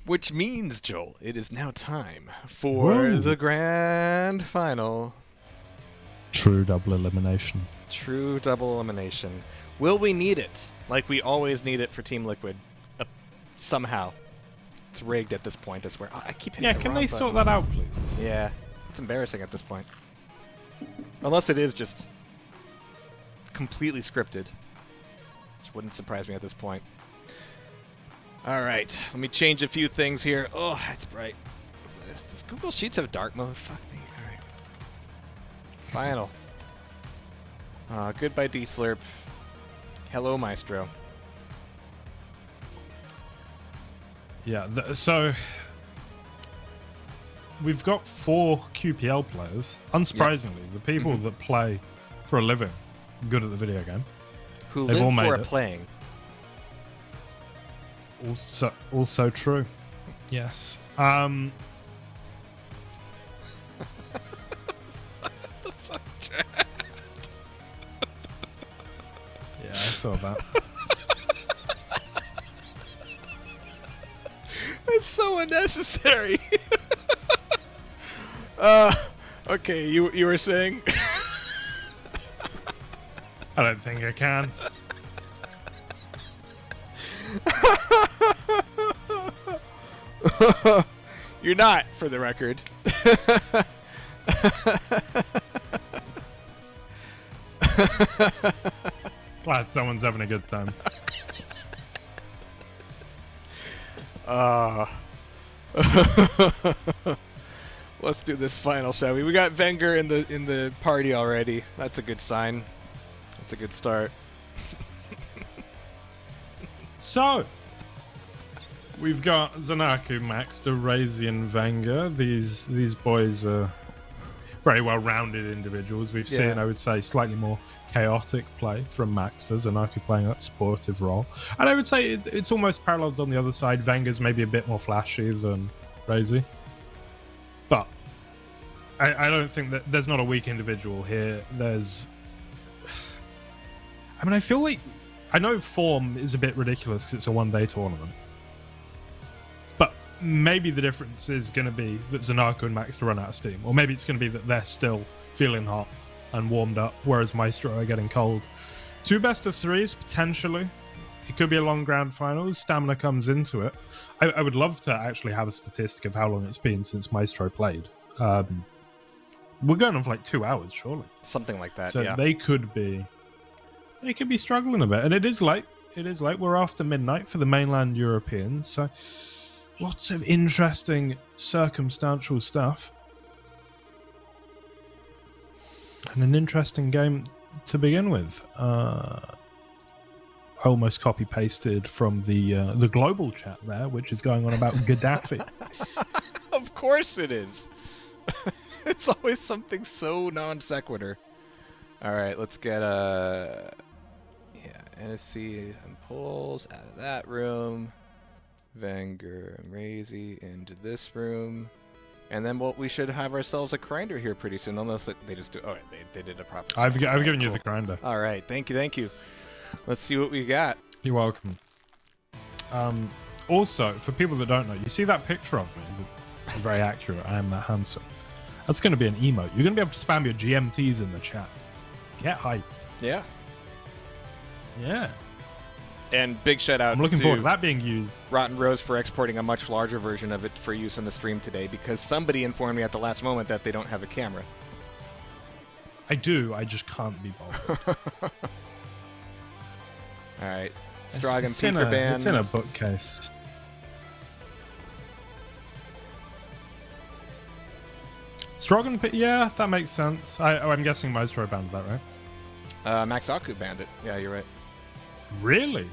Which means, Joel, it is now time for the grand final. True double elimination. True double elimination. Will we need it? Like we always need it for Team Liquid. Somehow. It's rigged at this point, I swear. Oh, I keep hitting Yeah, the can wrong they button. sort that out, please? Yeah, it's embarrassing at this point. Unless it is just completely scripted. Which wouldn't surprise me at this point. Alright, let me change a few things here. Oh, it's bright. Does Google Sheets have dark mode? Fuck me. Alright. Final. Goodbye, D-Slurp. Hello, Maestro. Yeah, so we've got 4 QPL players. Unsurprisingly, the people that play for a living, good at the video game, Who they've all live made for a it. playing. Also true. Yes. Yeah, I saw that. It's so unnecessary. Okay, you were saying? I don't think I can. You're not, for the record. Glad someone's having a good time. Let's do this final, shall we? We got Wenger in the party already. That's a good sign. That's a good start. So, we've got ZenAku, maxterzz, RAISY, and Wenger. These boys are very well-rounded individuals. We've seen, I would say, slightly more chaotic play from maxterzz, ZenAku playing that supportive role. And I would say it's almost paralleled on the other side. Wenger's maybe a bit more flashy than RAISY. But I don't think that there's not a weak individual here. I feel like I know form is a bit ridiculous because it's a one-day tournament. But maybe the difference is going to be that ZenAku and maxterzz run out of steam. Or maybe it's going to be that they're still feeling hot and warmed up, whereas myztro are getting cold. 2 best of 3s, potentially. It could be a long grand final. Stamina comes into it. I would love to actually have a statistic of how long it's been since myztro played. We're going on for like 2 hours, surely. Something like that, So yeah. they could be struggling a bit. And it is late. It is late. We're after midnight for the mainland Europeans. So lots of interesting circumstantial stuff. And an interesting game to begin with. I almost copy-pasted from the global chat there, which is going on about Gaddafi. Of course it is. It's always something so non sequitur. All right, let's get NSC and pulls out of that room. Wenger and RAISY into this room. And then we should have ourselves a grinder here pretty soon, unless they just do. Oh, they did a proper. I've given you the grinder. All right, thank you. Let's see what we got. You're welcome. Also, for people that don't know, you see that picture of me? It's very accurate. I am that handsome. That's going to be an emote. You're going to be able to spam your GMTs in the chat. Get hype. Yeah. Yeah. And big shout out I'm looking to forward to that being used. Rotten Rose for exporting a much larger version of it for use in the stream today, because somebody informed me at the last moment that they don't have a camera. I do. I just can't be bothered. All right. Strog and It's in Peeker a- Band. It's in a bookcase. Strogan, yeah, that makes sense. I'm guessing myztro banned that, right? Maxaku banned it. Yeah, you're right. Really?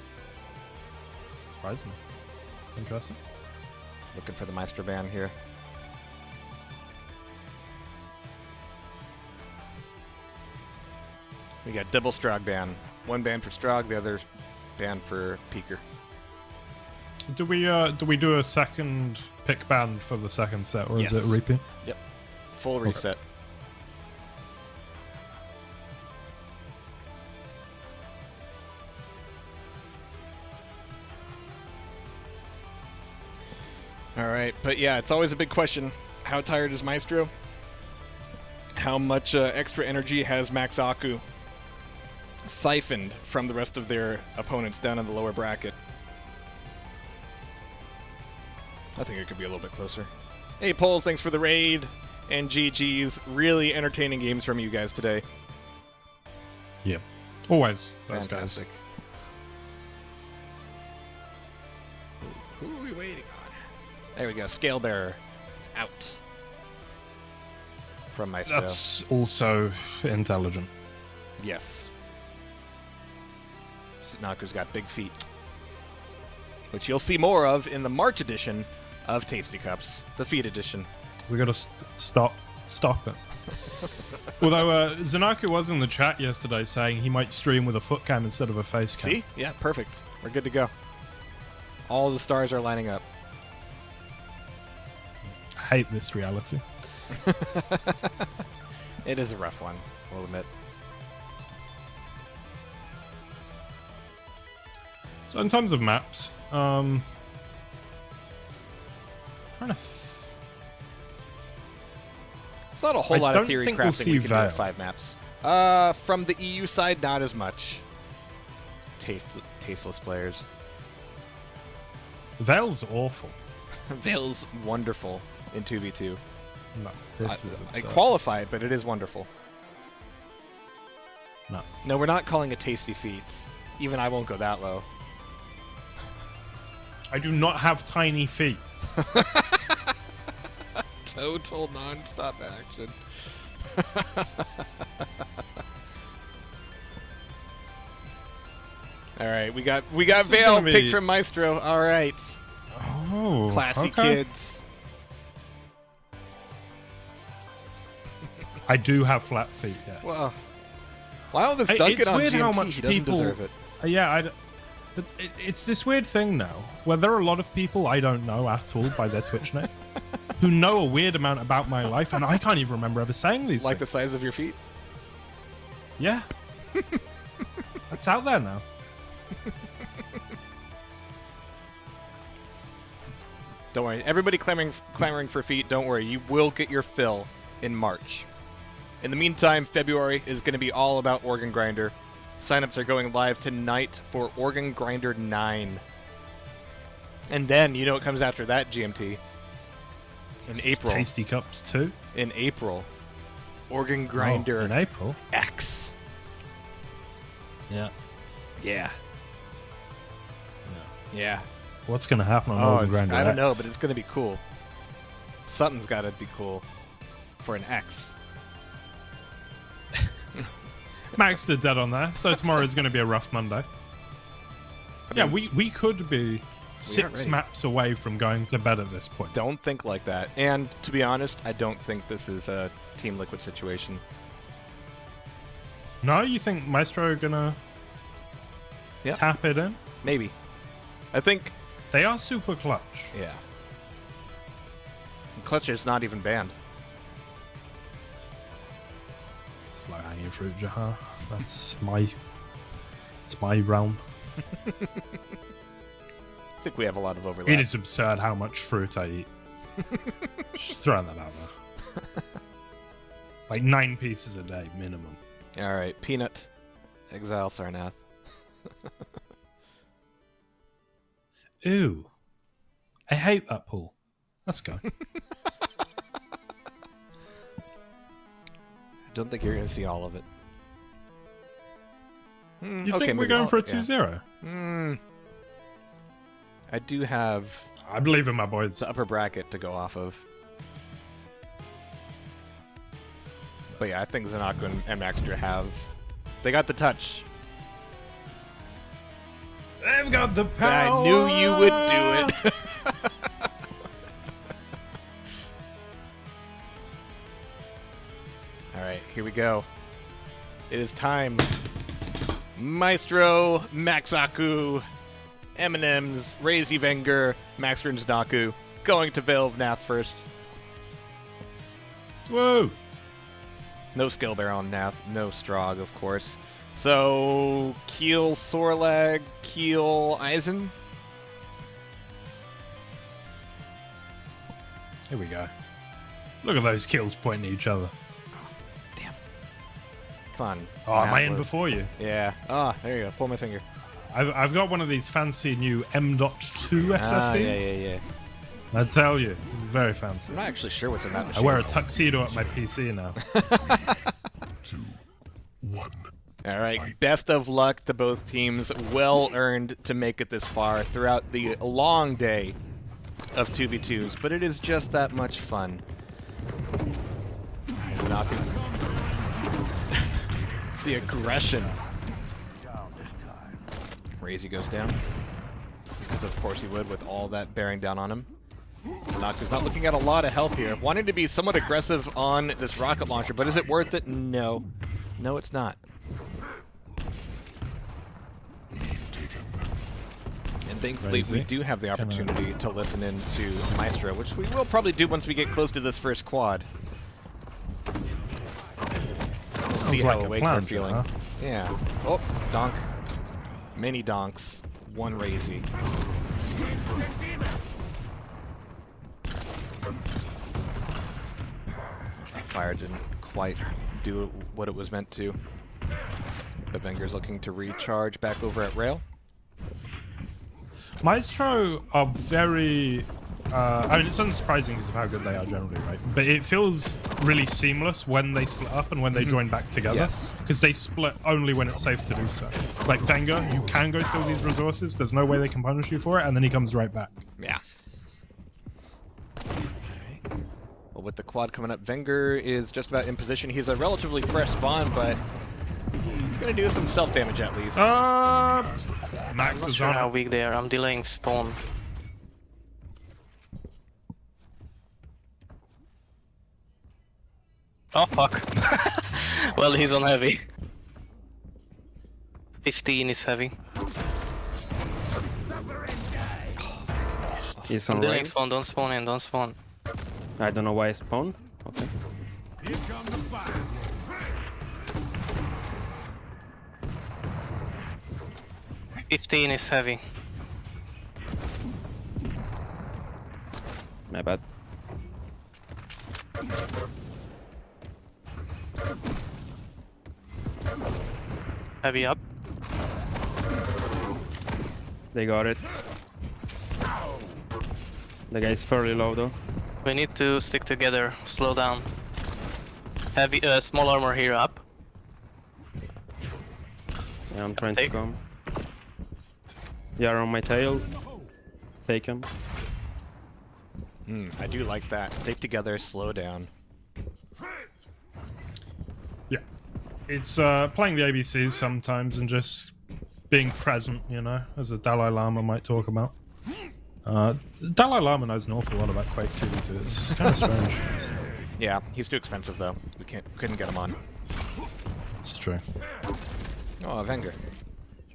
Surprising. Interesting. Looking for the Meister ban here. We got double Strog ban. One ban for Strog, the other ban for Peeker. Do we do a second pick ban for the second set, or is Yes. it a repeat? Yep. Full reset. Alright, but yeah, it's always a big question. How tired is Myztro? How much extra energy has Maxaku siphoned from the rest of their opponents down in the lower bracket? I think it could be a little bit closer. Hey, Poles, thanks for the raid. And GG's. Really entertaining games from you guys today. Yep. Always. Those Fantastic. Who are we waiting on? There we go. Scale Bearer is out. From Myztro. That's also intelligent. Yes. ZenAku's got big feet. Which you'll see more of in the March edition of Tasty Cups, the feet edition. We gotta stop it. Although ZenAku was in the chat yesterday saying he might stream with a foot cam instead of a face cam. See? Yeah, perfect. We're good to go. All the stars are lining up. I hate this reality. It is a rough one, we'll admit. So in terms of maps, trying to. It's not a whole lot of theory think crafting we'll see we can do Vale. with 5 maps. From the EU side, not as much. Tasteless players. Vale's awful. Vale's wonderful in 2v2. No, this is I absurd. qualify it, but it is wonderful. No. No, we're not calling it tasty feet. Even I won't go that low. I do not have tiny feet. Total non-stop action. All right, we got This is Vale gonna be- picked from Myztro. All right, Oh, classy okay. kids. I do have flat feet. Yes. Well, why all this It's dunking on weird GMT? how much He doesn't people- deserve it. But it's this weird thing now where there are a lot of people I don't know at all by their Twitch name who know a weird amount about my life, and I can't even remember ever saying these Like the things. size of your feet? Yeah. That's out there now. Don't worry. Everybody clamoring for feet, don't worry. You will get your fill in March. In the meantime, February is going to be all about Organ Grinder. Signups are going live tonight for Organ Grinder 9. And then, you know what comes after that, GMT? In April. Tasty Cups too. In April. Organ Grinder in April. X. Yeah. Yeah. Yeah. What's going to happen on Oh, Organ Grinder I don't know, X? but it's going to be cool. Something's got to be cool for an X. Max did dead on there, so tomorrow is going to be a rough Monday. Yeah, we could be 6 ready. maps away from going to bed at this point. Don't think like that. And to be honest, I don't think this is a Team Liquid situation. No, you think Maestro are going to Yeah. tap it in? Maybe. I think, They are super clutch. yeah. Clutch is not even banned. It's like hanging fruit, Jaha. That's my... It's my realm. I think we have a lot of overlap. It is absurd how much fruit I eat. Just throwing that out there. Like 9 pieces a day, minimum. All right, Peanut. Exile Sarnath. Ew. I hate that pool. Let's go. I don't think you're going to see all of it. You think we're going for a 2-0? I do have I believe in my boys. the upper bracket to go off of. But yeah, I think ZenAku and Maxter have... They got the touch. They've got the And power. I knew you would do it. Alright, here we go. It is time. Myztro, Maxaku, M&M's, RAISY VENGEUR, Maxter and ZenAku. Going to Veil of Nath first. Whoa. No skill bear on Nath, no Strog, of course. So, Keel, Sorlag, Keel, Eisen. Here we go. Look at those kills pointing at each other. Damn. Come on. Oh, am I in Atwood. before you? Yeah. Ah, there you go. Pull my finger. I've got one of these fancy new M.2 SSDs. Ah, yeah. I tell you, it's very fancy. I'm not actually sure what's in that I machine. wear a tuxedo at my PC now. 2, 1. All right, best of luck to both teams. Well earned to make it this far throughout the long day of 2v2s, but it is just that much fun. ZenAku. The aggression. RAISY goes down. Because of course he would with all that bearing down on him. ZenAku's not looking at a lot of health here. Wanting to be somewhat aggressive on this rocket launcher, but is it worth it? No. No, it's not. And thankfully, we do have the opportunity to listen in to myztro, which we will probably do once we get close to this first quad. We'll see how like a awake plan, we're feeling. huh? Yeah. Oh, donk. Many donks. One RAISY. Fire didn't quite do what it was meant to. But Vengeur's looking to recharge back over at rail. myztro are very... I mean, it's unsurprising because of how good they are generally, right? But it feels really seamless when they split up and when they join back together. Yes. Because they split only when it's safe to do so. It's like Wenger, you can go steal these resources, there's no way they can punish you for it, and then he comes right back. Yeah. Well, with the quad coming up, Wenger is just about in position. He's a relatively fresh spawn, but he's going to do some self-damage at least. Max Not is sure on. how weak they are. I'm delaying spawn. Oh fuck. Well, he's on heavy. 15 is heavy. He's I'm on delaying range. spawn. Don't spawn in. Don't spawn. I don't know why I spawned. Okay. 15 is heavy. My bad. Heavy up. They got it. The guy's fairly low though. We need to stick together. Slow down. Heavy, small armor here up. Yeah, I'm trying Take. to come. Yeah, on my tail. Take him. I do like that. Stick together, slow down. Yeah. It's playing the ABCs sometimes and just being present, you know, as the Dalai Lama might talk about. Dalai Lama knows an awful lot about Quake 2v2. It's kind of strange. Yeah, he's too expensive though. We couldn't get him on. It's true. Oh, Wenger.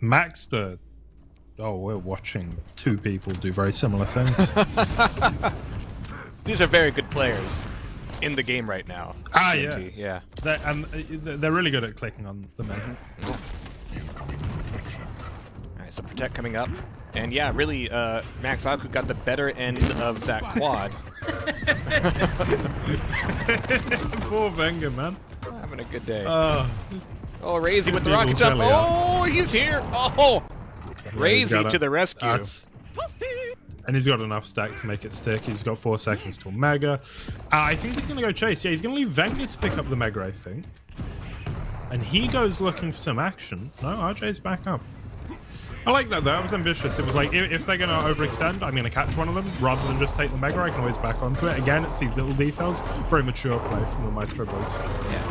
Maxterzz. Oh, we're watching two people do very similar things. These are very good players in the game right now. Ah, TNT, yes. Yeah. They're really good at clicking on the men. Alright, so Protect coming up. And yeah, really, Maxaku got the better end of that quad. Poor Wenger, man. Having a good day. Oh, RAISY with the People rocket jump. belly up. Oh, he's here. Oh, RAISY got to it. the rescue. And he's got enough stack to make it stick. He's got 4 seconds to Mega. I think he's going to go chase. Yeah, he's going to leave Wenger to pick up the Mega, I think. And he goes looking for some action. No, RJ's back up. I like that, though. That was ambitious. It was like, if they're going to overextend, I'm going to catch one of them. Rather than just take the Mega, I can always back onto it. Again, it's these little details. Very mature play from the myztro boys. Yeah.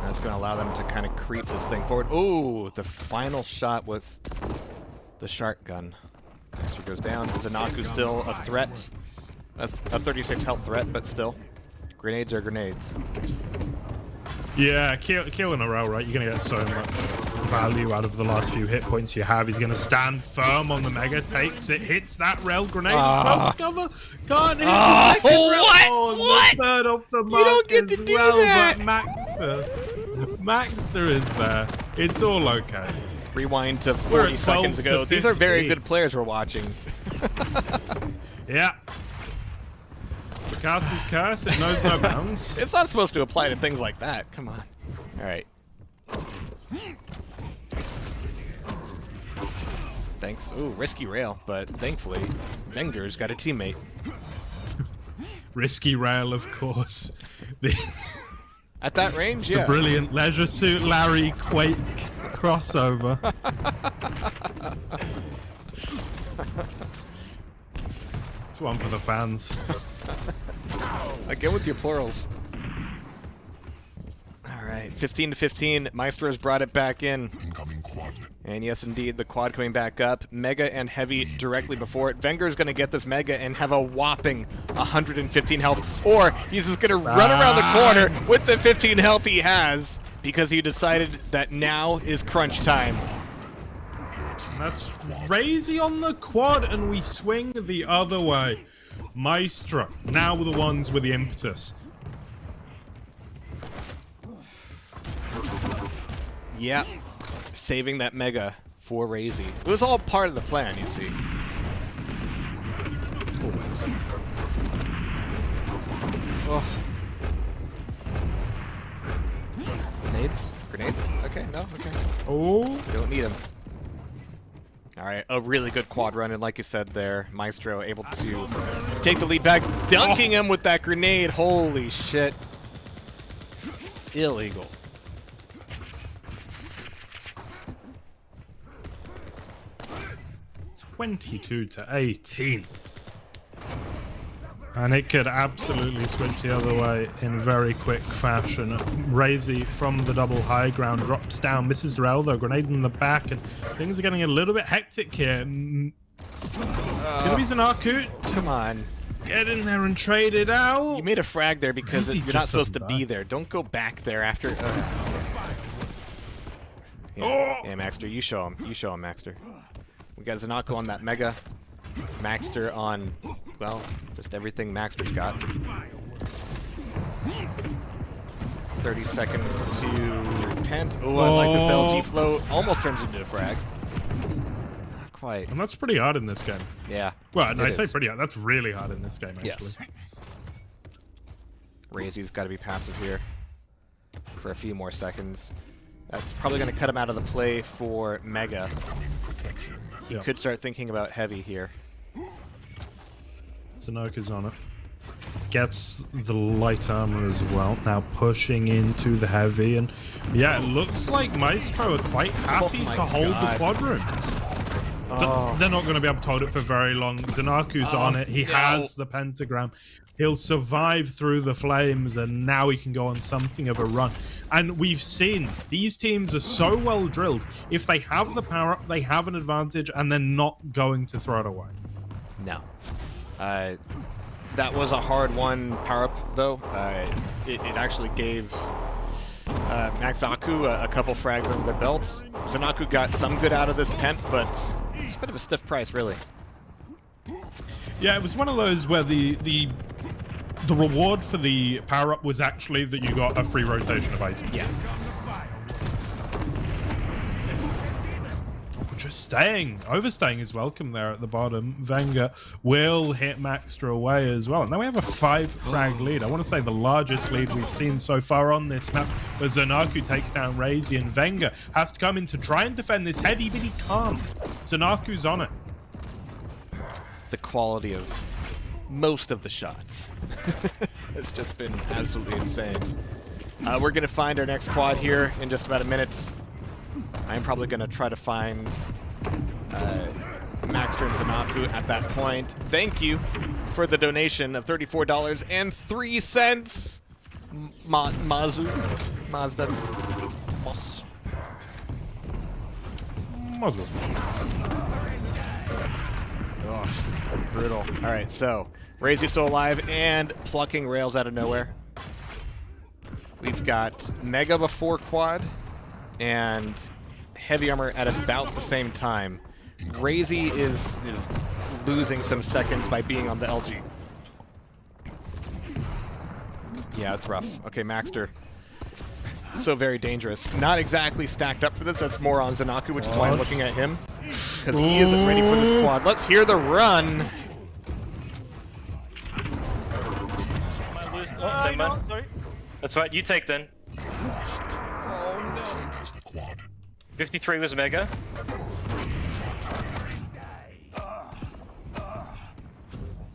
That's going to allow them to kind of creep this thing forward. Ooh, the final shot with the shark gun. Maxter goes down. ZenAku still a threat. That's a 36 health threat, but still. Grenades are grenades. Yeah, kill in a row, right? You're going to get so much value out of the last few hit points you have. He's going to stand firm on the Mega, takes it, hits that rail grenade. It's cover. Can't hit the second rail. Oh, the third off the mark don't get as to do well, that. but Maxter is there. It's all okay. Rewind to We're 40 at seconds 12 ago. to These are very 15. good players we're watching. Yeah. Castle's curse, it knows no bounds. It's not supposed to apply to things like that. Come on. All right. Thanks. Ooh, risky rail, but thankfully, Vengeur's got a teammate. Risky rail, of course. At that range, The yeah. brilliant Leisure Suit Larry Quake crossover. It's one for the fans. Again with your plurals. All right, 15 to 15. Maestro's brought it back in. Incoming quad. And yes, indeed, the quad coming back up. Mega and Heavy directly before it. Vengeur's going to get this Mega and have a whopping 115 health. Or he's just going to run around the corner with the 15 health he has because he decided that now is crunch time. That's Raisy on the quad, and we swing the other way. Myztro, now the ones with the impetus. Yeah, saving that Mega for Raisy. It was all part of the plan, you see. Always. Oh. Grenades? Grenades? Okay, no, okay. Oh, We don't need them. Alright, a really good quad run, and like you said there, Myztro able to take the lead back, dunking him with that grenade. Holy shit. Illegal. $22-18. And it could absolutely switch the other way in very quick fashion. Raisy from the double high ground drops down, misses the rail though, grenade in the back, and things are getting a little bit hectic here. It's gonna be ZenAku. Come on. Get in there and trade it out. You made a frag there because Raisy you're not just supposed to doesn't be die. there. Don't go back there after... Yeah, Oh! yeah, Maxter, you show him. You show him, Maxter. We got ZenAku on that Mega. Maxter on, well, just everything Maxter's got. 30 seconds to repent. Oh, I like this LG float. Almost turns into a frag. Not quite. And that's pretty hard in this game. Yeah. Well, no, I it say is. pretty hard. That's really hard in this game, actually. Yes. Raisy's got to be passive here for a few more seconds. That's probably going to cut him out of the play for Mega. Yeah. Could start thinking about Heavy here. ZenAku's on it. Gets the light armor as well. Now pushing into the heavy, and yeah, it looks like Myztro are quite happy my to hold God. the quad room. Oh. They're not going to be able to hold it for very long. ZenAku's on it. He no. has the pentagram. He'll survive through the flames, and now he can go on something of a run. And we've seen these teams are so well drilled. If they have the power up, they have an advantage, and they're not going to throw it away. No. That was a hard one power-up, though. It actually gave Maxaku a couple frags under their belt. ZenAku got some good out of this pent, but it's a bit of a stiff price, really. Yeah, it was one of those where the reward for the power-up was actually that you got a free rotation of items. Yeah. Just overstaying is welcome there at the bottom. Vengeur will hit Maxter away as well. Now we have a 5-frag lead. I want to say the largest lead we've seen so far on this map. But ZenAku takes down Raisy, and Vengeur has to come in to try and defend this heavy, but he can't. ZenAku's on it. The quality of most of the shots. It's just been absolutely insane. We're going to find our next quad here in just about a minute. I'm probably going to try to find Maxter and ZenAku at that point. Thank you for the donation of $34.03. Mazda. Moss. Muzzle. Oh, brutal. All right, so Raisy's still alive and plucking rails out of nowhere. We've got Mega before quad and heavy armor at about the same time. Raisy is losing some seconds by being on the LG. Yeah, it's rough. Okay, Maxter. So very dangerous. Not exactly stacked up for this. That's more on ZenAku, which is why I'm looking at him. Because he isn't ready for this quad. Let's hear the run. Oh, never mind. Sorry. That's right, you take then. Has the quad. 53 was Mega.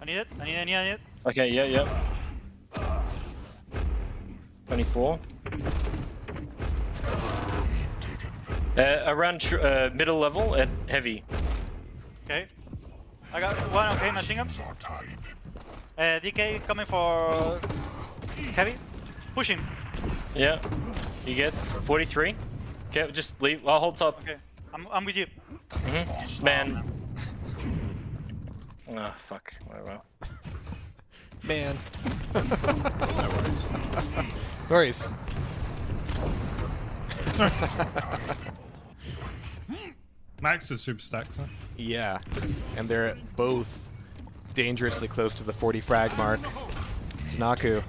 I need it. I need it. Okay, yeah. 24. Around middle level at heavy. Okay. I got one. Okay, machine gun. Are tied. DK coming for heavy. Push him. Yeah. He gets 43. Okay, just leave. I'll hold top. Okay. I'm with you. Man. Ah, fuck. Whatever. Man. No worries. Worries. Max is super stacked, huh? Yeah. And they're both dangerously close to the 40 frag mark. ZenAku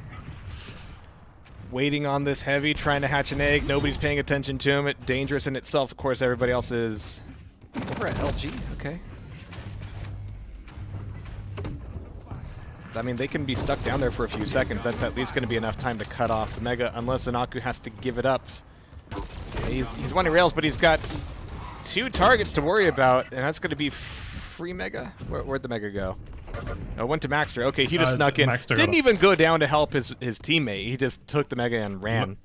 waiting on this heavy, trying to hatch an egg. Nobody's paying attention to him. It's dangerous in itself. Of course, everybody else is over at LG. Okay. I mean, they can be stuck down there for a few seconds. That's at least going to be enough time to cut off the Mega, unless ZenAku has to give it up. He's running rails, but he's got 2 targets to worry about, and that's going to be free Mega. Where'd the Mega go? Oh, went to maxterzz. Okay, he just snuck in. maxterzz Didn't even go down to help his teammate. He just took the Mega and ran.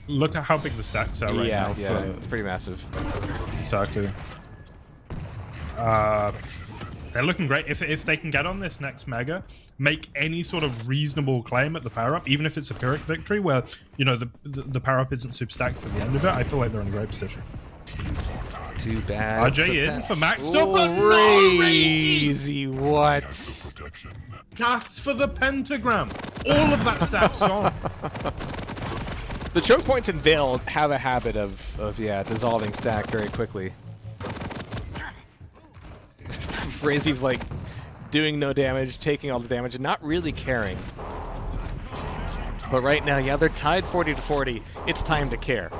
Look at how big the stacks are right now. Yeah, it's pretty massive. Maxaku. They're looking great. If they can get on this next Mega, make any sort of reasonable claim at the power-up, even if it's a Pyrrhic victory where, you know, the power-up isn't super stacked at the end of it, I feel like they're in a great position. Too bad. RJ in for Max. Crazy. What? Protection. That's for the pentagram. All of that stack's gone. The choke points in Veil have a habit of dissolving stack very quickly. RAISY's like doing no damage, taking all the damage, and not really caring. But right now, yeah, they're tied 40 to 40. It's time to care.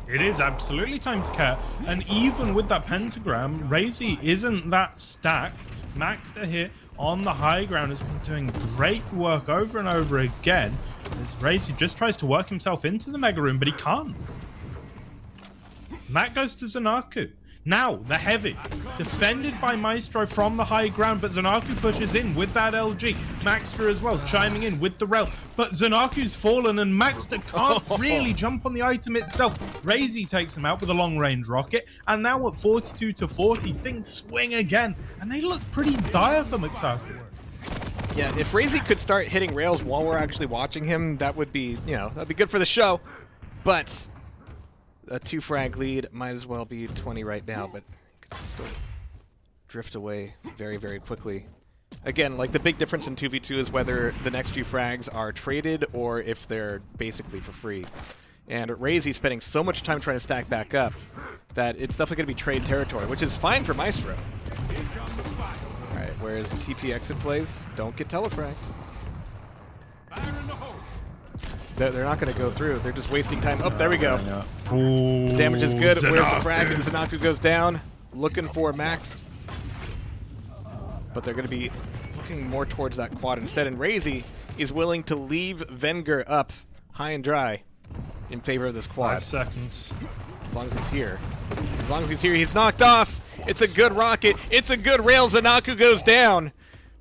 It is absolutely time to care. And even with that pentagram, RAISY isn't that stacked. Maxter here on the high ground has been doing great work over and over again. As RAISY just tries to work himself into the Mega Room, but he can't. And that goes to ZenAku. Now, the heavy, defended by myztro from the high ground, but ZenAku pushes in with that LG. Maxter as well, chiming in with the rail. But ZenAku's fallen and Maxter can't really jump on the item itself. RAISY takes him out with a long-range rocket, and now at 42 to 40, things swing again. And they look pretty dire for Maxaku. Yeah, if RAISY could start hitting rails while we're actually watching him, that would be, you know, that'd be good for the show. But a 2 frag lead might as well be 20 right now, but could still drift away very, very quickly. Again, like the big difference in 2v2 is whether the next few frags are traded or if they're basically for free. And RAISY's spending so much time trying to stack back up that it's definitely going to be trade territory, which is fine for myztro. Alright, whereas the TP exit plays, don't get telefragged. They're not going to go through. They're just wasting time. Oh, there we go. Ooh, Damage is good. ZenAku. Where's the frag? And ZenAku goes down. Looking for Max. But they're going to be looking more towards that quad instead. And RAISY is willing to leave Vengeeur up high and dry in favor of this quad. 5 seconds. As long as he's here. As long as he's here, he's knocked off. It's a good rocket. It's a good rail. ZenAku goes down,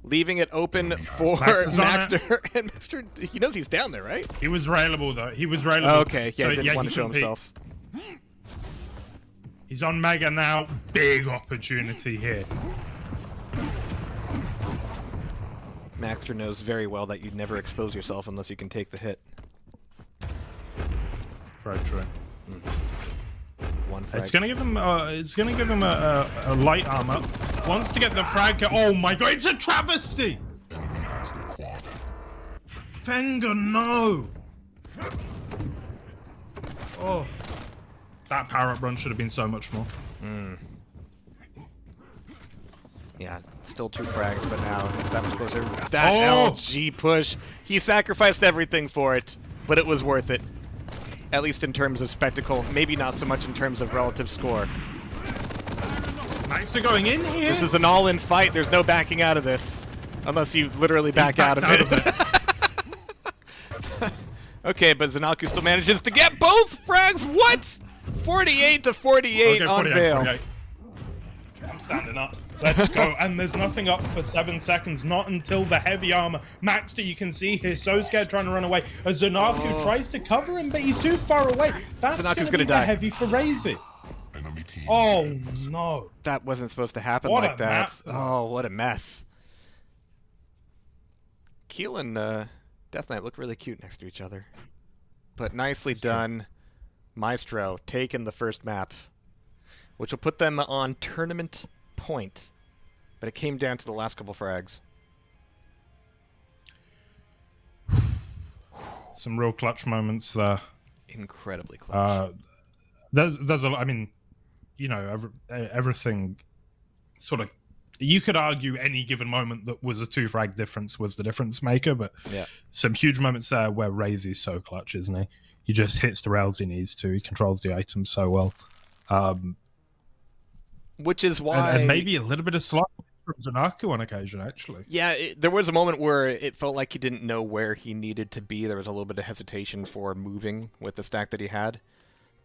leaving it open for Maxter. And Maxter, he knows he's down there, right? He was railable though. He was railable. Oh, okay, yeah, he didn't want to show couldn't himself. He's on Mega now. Big opportunity here. Maxter knows very well that you'd never expose yourself unless you can take the hit. Very true. One frag. It's gonna give him. It's gonna give him a light armor. Wants to get the frag. Oh my god! It's a travesty. Vengeeur, no. Oh, that power-up run should have been so much more. Yeah, still 2 frags, but now it's that much closer. That LG push. He sacrificed everything for it, but it was worth it. At least in terms of spectacle. Maybe not so much in terms of relative score. Maxter going in here. This is an all-in fight. There's no backing out of this. Unless you literally back out of it. Okay, but ZenAku still manages to get both frags. What? 48 to 48 Okay, on 48, Veil. 48. I'm standing up. Let's go. And there's nothing up for 7 seconds. Not until the heavy armor. Maxter, you can see here, so scared trying to run away. As ZenAku tries to cover him, but he's too far away. That's ZenAku's going to be die. the heavy for RAISY. Enemy team. Oh, no. That wasn't supposed to happen What like a that. mess. Oh, what a mess. Keel and Death Knight look really cute next to each other. But nicely done. myztro taking the first map, which will put them on tournament point. But it came down to the last couple frags. Some real clutch moments there. Incredibly close. There's a, I mean, you know, everything sort of, you could argue any given moment that was a 2-frag difference was the difference maker, but Yeah. some huge moments there where RAISY's so clutch, isn't he? He just hits the rails he needs to. He controls the items so well. Which is why... And maybe a little bit of slot from ZenAku on occasion, actually. Yeah, there was a moment where it felt like he didn't know where he needed to be. There was a little bit of hesitation for moving with the stack that he had.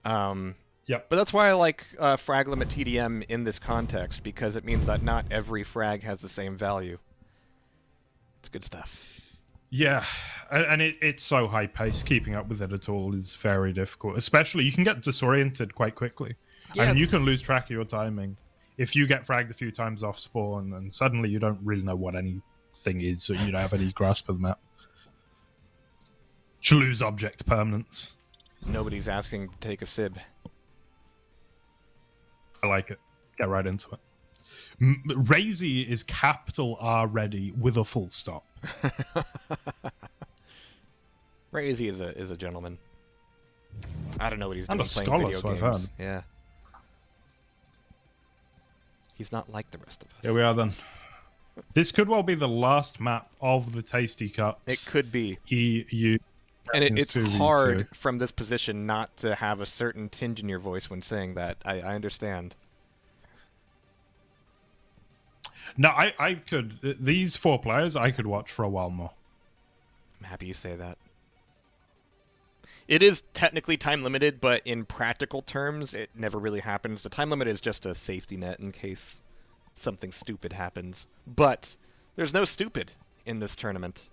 Yep. But that's why I like frag limit TDM in this context, because it means that not every frag has the same value. It's good stuff. Yeah, and it's so high-paced. Keeping up with it at all is very difficult. Especially, you can get disoriented quite quickly. Yeah, I mean, you it's- can lose track of your timing. If you get fragged a few times off spawn, and suddenly you don't really know what anything is, or you don't have any grasp of the map. You lose object permanence. Nobody's asking to take a sib. I like it. Get right into it. RAISY is capital R ready with a full stop. RAISY is a gentleman. I don't know what he's And doing a playing scholar, video so I've games. heard. Yeah. He's not like the rest of us. Here we are then. This could well be the last map of the Tasty Cups. It could be. EU. And it's 2v2. hard from this position not to have a certain tinge in your voice when saying that. I understand. No, I could. These 4 players, I could watch for a while more. I'm happy you say that. It is technically time limited, but in practical terms, it never really happens. The time limit is just a safety net in case something stupid happens. But there's no stupid in this tournament.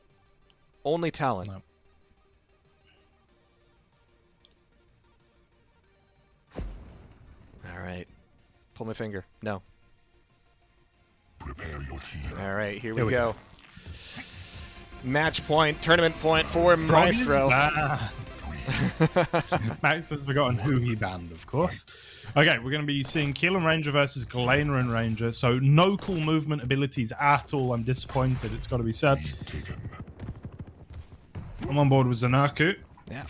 Only talent. No. All right. Pull my finger. No. Prepare your team. All right, here Here we we go. Match point, tournament point for myztro. Max has forgotten who he banned, of course. Okay, we're going to be seeing Keel and Ranger versus Galena and Ranger. So no cool movement abilities at all. I'm disappointed, it's got to be said. Taken. I'm on board with ZenAku. Yeah.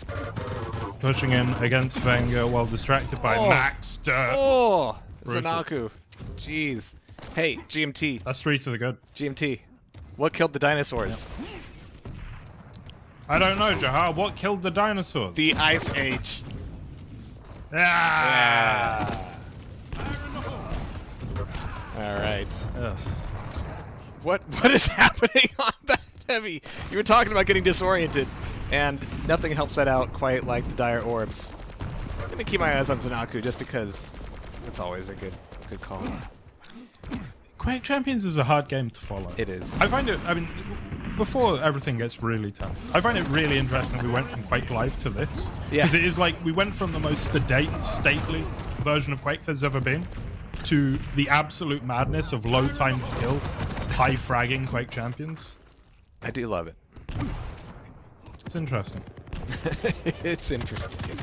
Pushing in against Vengeur while distracted by Oh. Maxter. Oh, Brutal. ZenAku. Jeez. Hey, GMT. That's 3 to the good. GMT. What killed the dinosaurs? I don't know, Jahar. What killed the dinosaurs? The Ice Age. Ah! All right. Ugh. What is happening on that heavy? You were talking about getting disoriented, and nothing helps that out quite like the dire orbs. I'm gonna keep my eyes on ZenAku just because it's always a good call. Quake Champions is a hard game to follow. It is. I find it, I mean, before everything gets really tense, I find it really interesting we went from Quake Live to this. Yeah. Because it is like, we went from the most sedate, stately version of Quake there's ever been, to the absolute madness of low time to kill, high fragging Quake Champions. I do love it. It's interesting. It's interesting.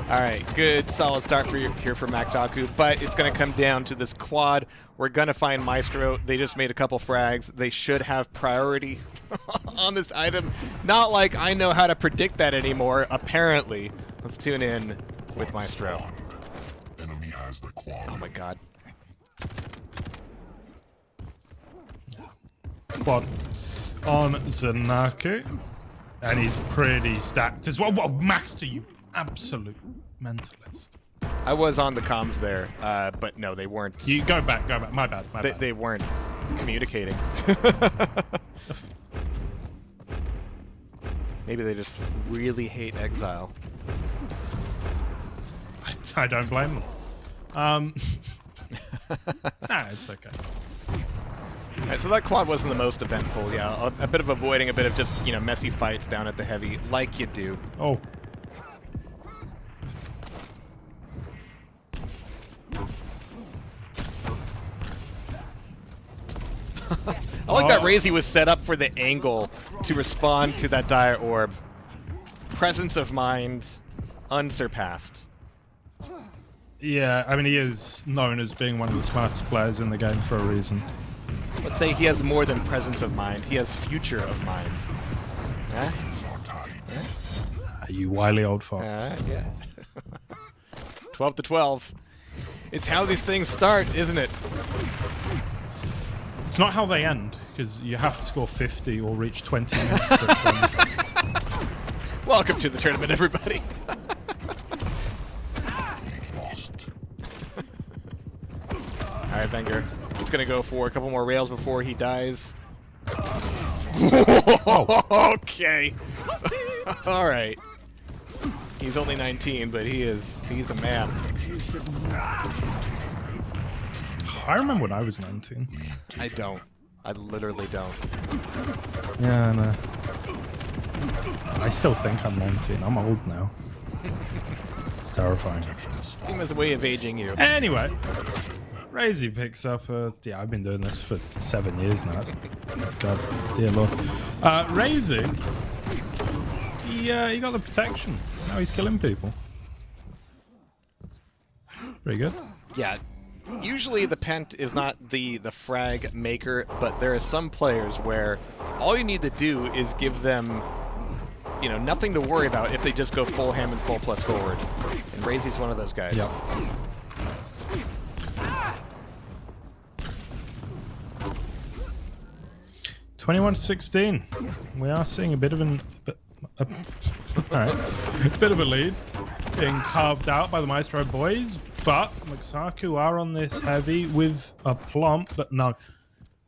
All right, good, solid start for here for Maxaku, but it's going to come down to this quad. We're going to find myztro. They just made a couple frags. They should have priority on this item. Not like I know how to predict that anymore, apparently. Let's tune in with myztro. Enemy has the quad. Oh my god. Quad on ZenAku. And he's pretty stacked as well. Whoa, Maxter, you absolute mentalist. I was on the comms there, but no, they weren't. You go back, my bad, my bad. They weren't communicating. Maybe they just really hate exile. I don't blame them. Nah, it's okay. Alright, so that quad wasn't the most eventful, yeah. A bit of avoiding a bit of just, you know, messy fights down at the heavy, like you do. Oh. I like that RAISY was set up for the angle to respond to that dire orb. Presence of mind, unsurpassed. Yeah, I mean, he is known as being one of the smartest players in the game for a reason. Let's say he has more than presence of mind, he has future of mind. Huh? You wily old fox. Yeah. 12 to 12. It's how these things start, isn't it? It's not how they end, because you have to score 50 or reach 20 minutes for it to end. Welcome to the tournament, everybody. Alright, Wenger. He's gonna go for a couple more rails before he dies. Okay. Alright. He's only 19, but he's a man. I remember when I was 19. I don't. I literally don't. Yeah, no. I still think I'm 19. I'm old now. It's terrifying. Steam has a way of aging you. Anyway, RAISY picks up. Yeah, I've been doing this for 7 years now. God, dear lord. RAISY, he got the protection. Now he's killing people. Pretty good. Yeah. Usually the Pent is not the frag maker, but there are some players where all you need to do is give them, you know, nothing to worry about if they just go full ham and full plus forward. And RAISY's one of those guys. Yep. (21-16). We are seeing a bit of all right, a bit of a lead being carved out by the myztro boys, but Maxaku are on this heavy with a plump, but no.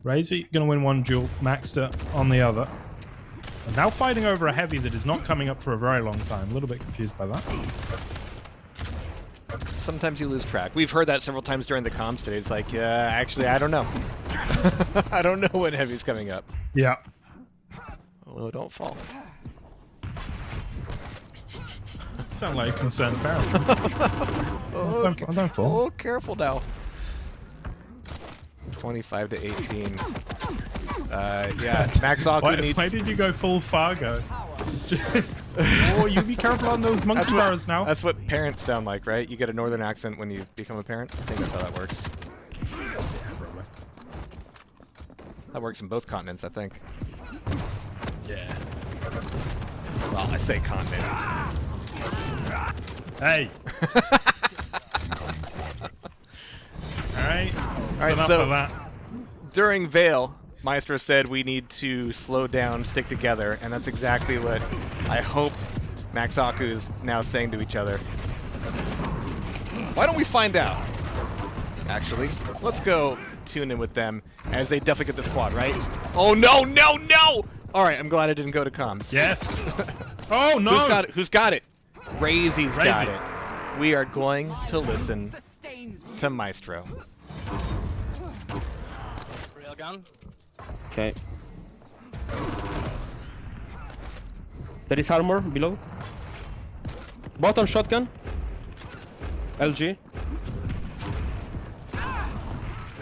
RAISY gonna win one duel, Maxter on the other. And now fighting over a heavy that is not coming up for a very long time. A little bit confused by that. Sometimes you lose track. We've heard that several times during the comms today. It's like, actually, I don't know. I don't know when heavy's coming up. Yeah. Oh, don't fall. Sound like a concerned parent. Don't fall. Oh, careful now. 25 to 18. Yeah, Maxaku needs... Why did you go full Fargo? Oh, you be careful on those monkey bars now. That's what parents sound like, right? You get a northern accent when you become a parent? I think that's how that works. That works in both continents, I think. Yeah. Well, I say continent. Hey. Alright. Alright, Enough so of that. during Veil, myztro said we need to slow down, stick together, and that's exactly what I hope Maxaku is now saying to each other. Why don't we find out? Actually, let's go tune in with them as they definitely get this quad, right? Oh no, no, no! Alright, I'm glad I didn't go to comms. Yes. Oh no! Who's got it? Who's got it? RAISY's got RAISY. it. We are going to listen to myztro. Railgun. Okay. There is armor below. Bottom shotgun. LG.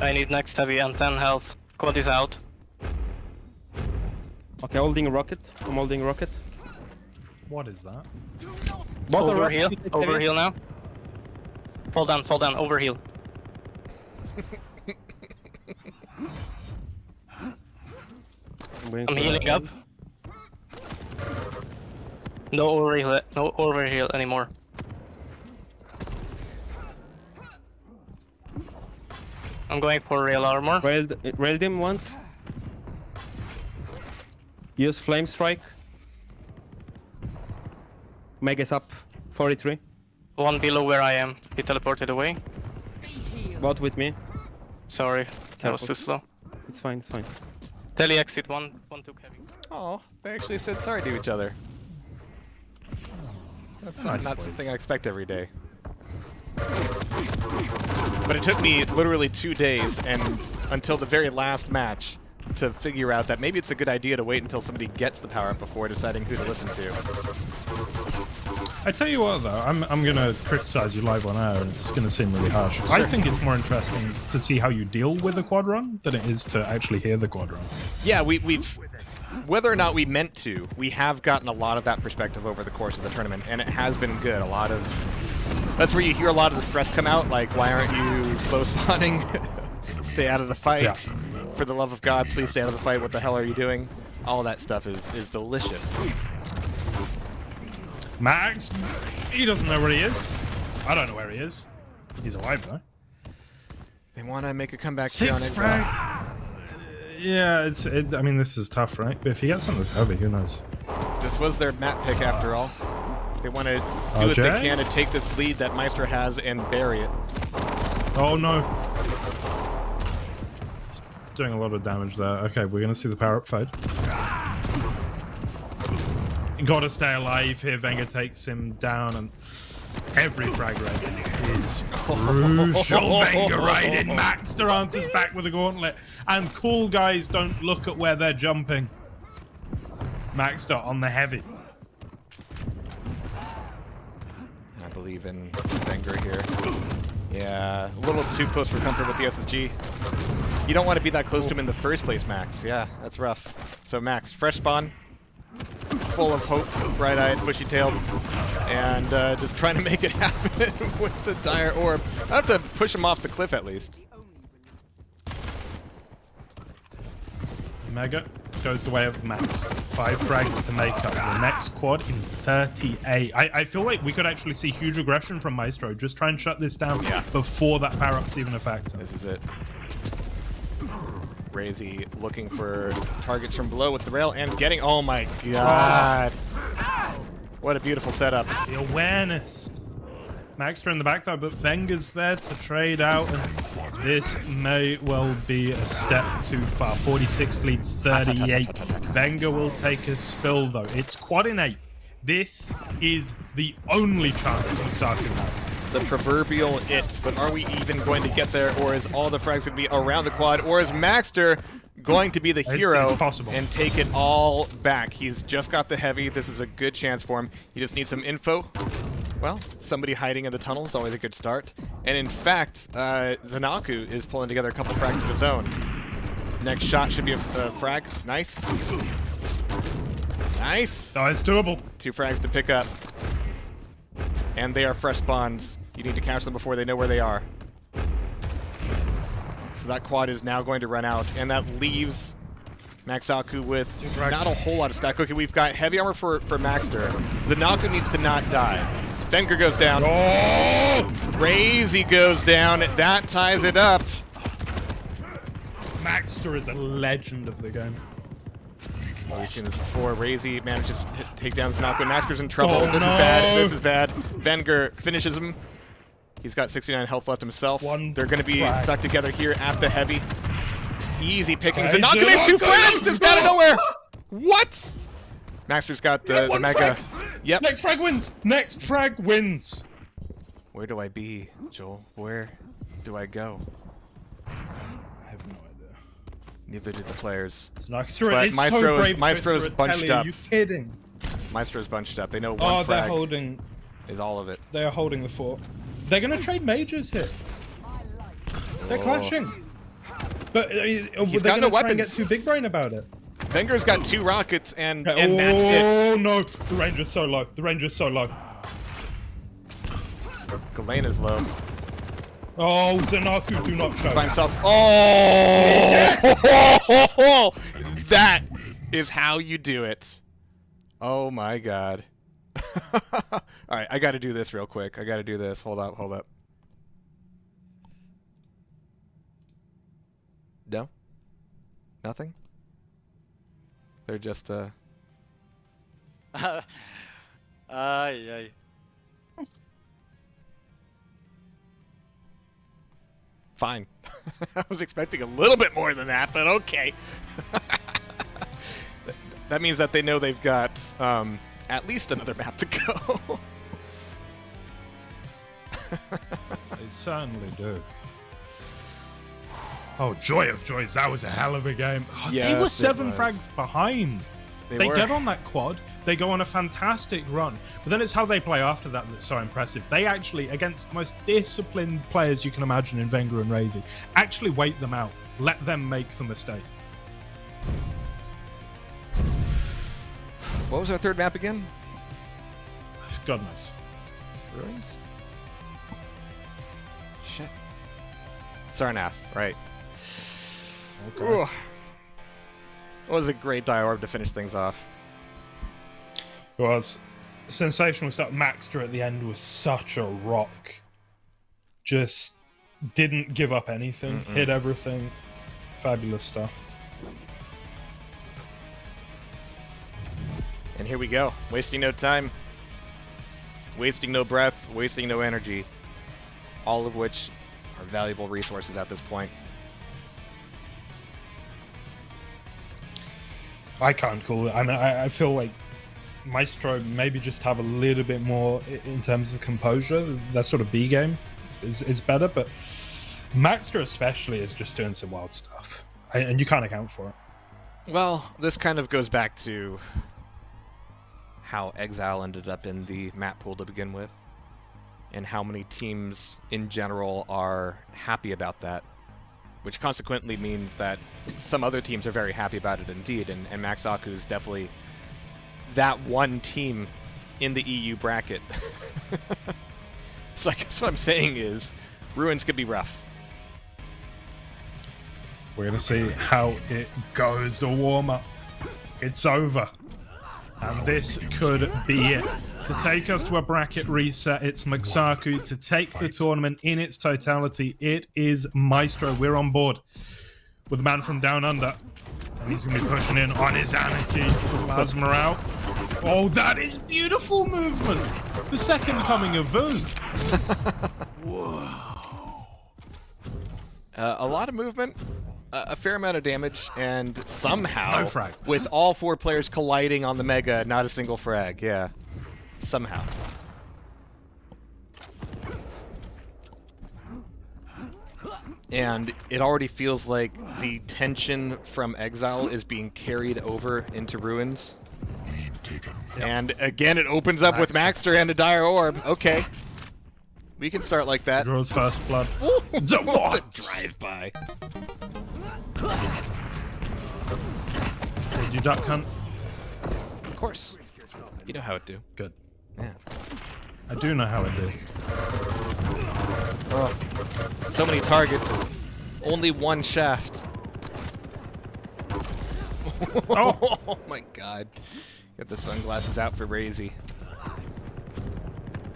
I need next heavy and 10 health. Quad is out. Okay, holding rocket. I'm holding rocket. What is that? Bottom Overheal. rocket, take heavy. Overheal now. Fall down, overheal. I'm healing up. No overheal anymore. I'm going for rail armor. Railed him once. Use flame strike. Megas up. 43. One below where I am. He teleported away. Bot with me. Sorry, that was Careful. too slow. It's fine, it's fine. Tele exit, one took heavy. Oh, they actually said sorry to each other. That's not Nice something boys. I expect every day. But it took me literally 2 days and until the very last match to figure out that maybe it's a good idea to wait until somebody gets the power-up before deciding who to listen to. I tell you what, though, I'm gonna criticize you live on air, and it's gonna seem really harsh. I think it's more interesting to see how you deal with a quad run than it is to actually hear the quad run. Yeah, we've whether or not we meant to, we have gotten a lot of that perspective over the course of the tournament, and it has been good. A lot of that's where you hear a lot of the stress come out, like, why aren't you slow spawning? Stay out of the fight. Yeah. For the love of God, please stay out of the fight. What the hell are you doing? All that stuff is delicious. Max, he doesn't know where he is. I don't know where he is. He's alive though. They want to make a comeback here on 6 Exile. frags. Yeah, I mean, this is tough, right? But if he gets something this heavy, who knows? This was their map pick after all. They want to do what they can to take this lead that myztro has and bury it. Oh no. He's doing a lot of damage there. Okay, we're gonna see the power up fade. Gotta stay alive here. Wenger takes him down, and every frag rate is crucial. Wenger raiding. Maxter answers back with a gauntlet, and cool guys don't look at where they're jumping. Maxter on the heavy. I believe in Wenger here. Yeah, a little too close for comfort with the SSG. You don't want to be that close to him in the first place, Max. Yeah, that's rough. So Max, fresh spawn, full of hope, bright-eyed, bushy-tailed, and just trying to make it happen with the dire orb. I have to push him off the cliff at least. Mega goes the way of Max. 5 frags to make up the next quad in 38. I feel like we could actually see huge aggression from myztro. Just try and shut this down before that power-up's even a factor. This is it. RAISY looking for targets from below with the rail and getting... Oh my god. What a beautiful setup. The awareness. Maxter in the back though, but Wenger's there to trade out, and this may well be a step too far. 46 leads 38. Wenger will take a spill though. It's quad in 8. This is the only chance Maxaku has. The proverbial it, but are we even going to get there, or is all the frags going to be around the quad, or is Maxter going to be the hero and take it all back? He's just got the heavy. This is a good chance for him. He just needs some info. Well, somebody hiding in the tunnel is always a good start. And in fact, ZenAku is pulling together a couple frags of his own. Next shot should be a frag. Nice. Nice. Oh, it's doable. 2 frags to pick up. And they are fresh spawns. You need to catch them before they know where they are. So that quad is now going to run out, and that leaves Maxaku with not a whole lot of stack. Okay, we've got heavy armor for Maxter. ZenAku needs to not die. Wenger goes down. Oh! RAISY goes down. That ties it up. Maxter is a legend of the game. We've seen this before. RAISY manages to take down ZenAku. Maxter's in trouble. Oh, This is bad. This is bad. Wenger finishes him. He's got 69 health left himself. They're going to be stuck together here at the heavy. Easy pickings. ZenAku makes 2 frags just out of nowhere. What? Maxter's got the mega. Yep. Next frag wins. Next frag wins. Where do I be, Joel? Where do I go? I have no idea. Neither did the players. Maxter But is so brave. Maestro's bunched up. Are you kidding? Maestro's bunched up. They know one Oh, they're frag holding. is all of it. They are holding the fort. They're gonna trade majors here. They're clashing. But He's they're got gonna no try and get weapons. too big brain about it. Wenger's got 2 rockets, and that's Oh it. no! The range is so low. The range is so low. Galena's low. Oh, ZenAku, do not choke. By himself. Oh! That is how you do it. Oh my god. Alright, I gotta do this real quick. I gotta do this. Hold up, hold up. No? Nothing? They're just, Ay, ay. fine. I was expecting a little bit more than that, but okay. That means that they know they've got at least another map to go. They certainly do. Oh, joy of joys, that was a hell of a game. Oh, they were Yes, it 7 was. frags behind. They were. get on that quad, they go on a fantastic run, but then it's how they play after that that's so impressive. They actually, against the most disciplined players you can imagine in Wenger and RAISY, actually wait them out, let them make the mistake. What was our third map again? God knows. Ruins? Shit. Sarnath, right. Okay. Ooh. It was a great diorb to finish things off. It was sensational stuff. Maxter at the end was such a rock. Just didn't give up anything, hit everything. Fabulous stuff. And here we go. Wasting no time. Wasting no breath. Wasting no energy. All of which are valuable resources at this point. I can't call it. I mean, I feel like myztro maybe just have a little bit more in terms of composure. That sort of B game is better, but Maxter especially is just doing some wild stuff, and you can't account for it. Well, this kind of goes back to how Exile ended up in the map pool to begin with, and how many teams in general are happy about that, which consequently means that some other teams are very happy about it indeed, and Maxaku is definitely that one team in the EU bracket. So I guess what I'm saying is, Ruins could be rough. We're gonna see how it goes. The warm up, it's over, and this could be it. To take us to a bracket reset, it's Maxaku. To take the tournament in its totality, it is myztro. We're on board with the man from down under, and he's gonna be pushing in on his Anarchy. Plasma out. Oh, that is beautiful movement. The second coming of Vu. A lot of movement, a fair amount of damage, and somehow, No frags. with all 4 players colliding on the Mega, not a single frag. Yeah, somehow. And it already feels like the tension from Exile is being carried over into Ruins. Lead taken. And again, it opens up with Maxter and a Dire Orb. Okay. We can start like that. Draws first blood. The what? drive-by. Did you duck hunt? Of course. You know how it do. Good. Yeah. I do know how it do. Oh, so many targets. Only one shaft. Oh my god. Get the sunglasses out for RAISY.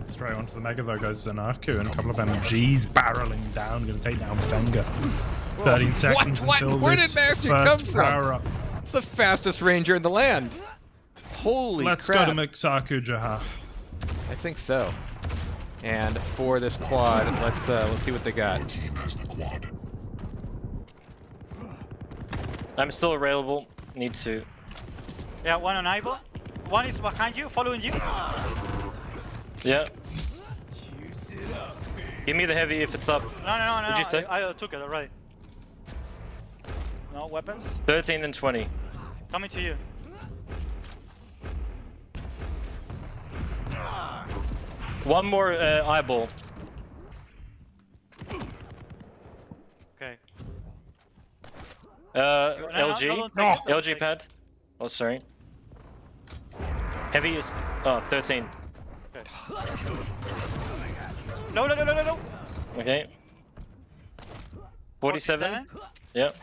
Straight onto the Mega though goes ZenAku, and a couple of MGs barreling down, going to take down Wenger. 13 seconds until Where did this Master first come from? power up. It's the fastest ranger in the land. Holy Let's crap. go to Maxaku, Jaha. I think so. And for this quad, let's see what they got. Your team has the quad. I'm still available. Need to. Yeah, one on Ivo. One is behind you, following you. Yeah. Give me the heavy if it's up. No. Did you take? I took it already. No weapons. 13 and 20. Coming to you. One more eyeball. Okay. LG. don't take it. LG pad. Oh, sorry. Heavy is 13. No. Okay. 47. Yep.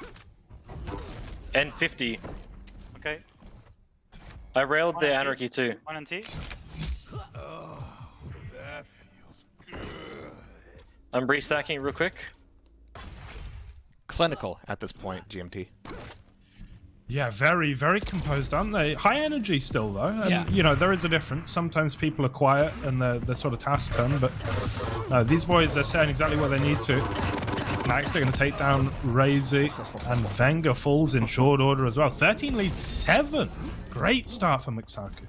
And 50. Okay. I railed the Anarchy too. One on T. I'm restacking real quick. Clinical at this point, GMT. Yeah, very, very composed, aren't they? High energy still, though. And, Yeah. you know, there is a difference. Sometimes people are quiet and they're sort of task turn, but no, these boys are saying exactly what they need to. Max are going to take down RAISY, and Wenger falls in short order as well. 13 leads 7. Great start for Maxaku.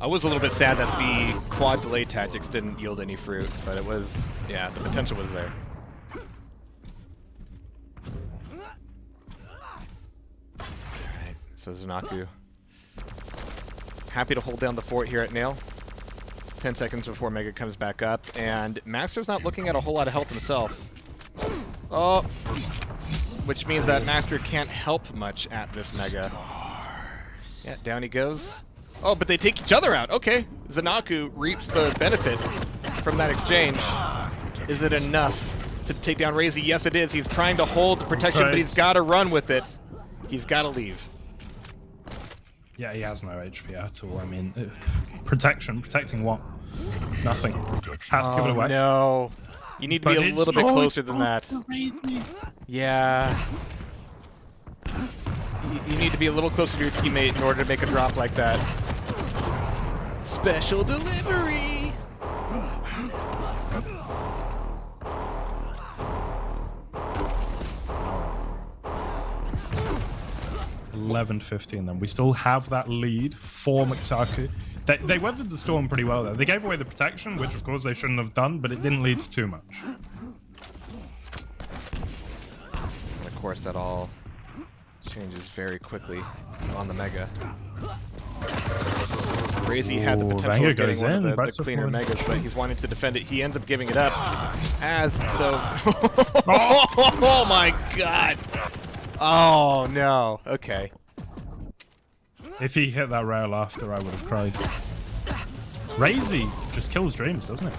I was a little bit sad that the quad delay tactics didn't yield any fruit, but it was, yeah, the potential was there. Alright, so ZenAku happy to hold down the fort here at Nail. 10 seconds before Mega comes back up, and Maxter's not looking at a whole lot of health himself. Oh, which means that Maxter can't help much at this Mega. Yeah, down he goes. Oh, but they take each other out. Okay, ZenAku reaps the benefit from that exchange. Is it enough to take down RAISY? Yes, it is. He's trying to hold the protection, but he's got to run with it. He's got to leave. Yeah, he has no HP at all. I mean, protecting what? Nothing. Has to give it away. No. You need to be a little bit closer than that. Yeah. You need to be a little closer to your teammate in order to make a drop like that. Special delivery! 11-15 then. We still have that lead for Maxaku. They weathered the storm pretty well, though. They gave away the protection, which of course they shouldn't have done, but it didn't lead to too much. And of course, that all changes very quickly on the Mega. RAISY had the potential of getting one of the cleaner Megas, but he's wanting to defend it. He ends up giving it up. As so... Oh my god! Oh no. Okay. If he hit that rail after, I would have cried. RAISY just kills dreams, doesn't it?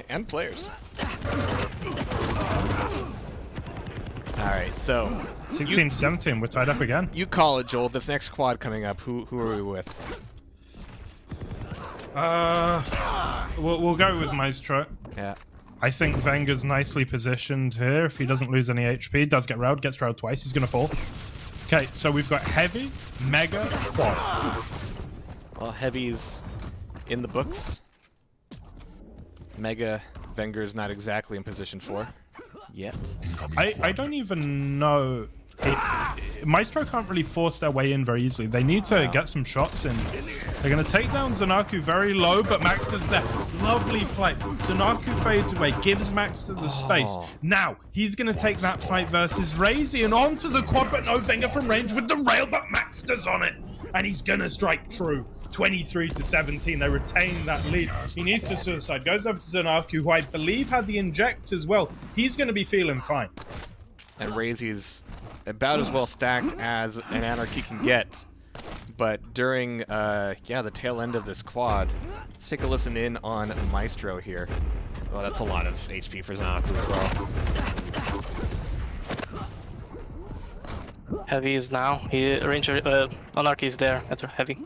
And players. Alright, so... 16-17, we're tied up again. You call it, Joel. This next quad coming up, who are we with? We'll go with myztro. Yeah. I think Wenger's nicely positioned here. If he doesn't lose any HP, does get railed, gets railed twice, he's gonna fall. Okay, so we've got Heavy, Mega, Quad. Well, Heavy's in the books. Mega, Wenger's not exactly in position for yet. I don't even know. myztro can't really force their way in very easily. They need to get some shots in. They're going to take down ZenAku very low, but maxterzz there. Lovely play. ZenAku fades away, gives maxterzz the space. Now, he's going to take that fight versus RAISY and onto the quad, but no Wenger from range with the rail, but maxterzz on it. And he's going to strike true. 23-17, they retain that lead. He needs to suicide. Goes over to ZenAku, who I believe had the inject as well. He's going to be feeling fine. And RAISY's about as well stacked as an Anarchy can get. But during, yeah, the tail end of this quad, let's take a listen in on myztro here. Oh, that's a lot of HP for ZenAku as well. Heavy is now. He Ranger Anarchy is there at Heavy.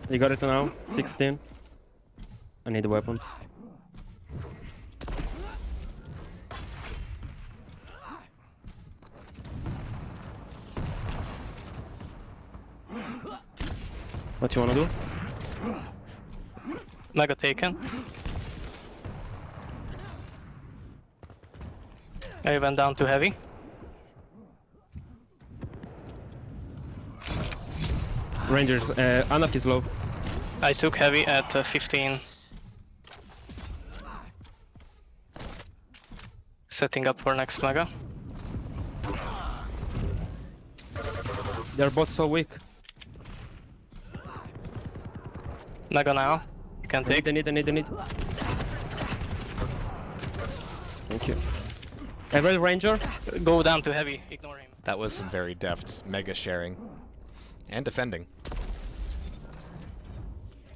You got it now, 16. I need the weapons. What you wanna do? Mega taken. I went down to Heavy. Rangers, Anarchy is low. I took Heavy at 15. Setting up for next Mega. They're both so weak. Mega now. You can take. I need. Thank you. Every Ranger? Go down to Heavy. Ignore him. That was some very deft Mega sharing. And defending.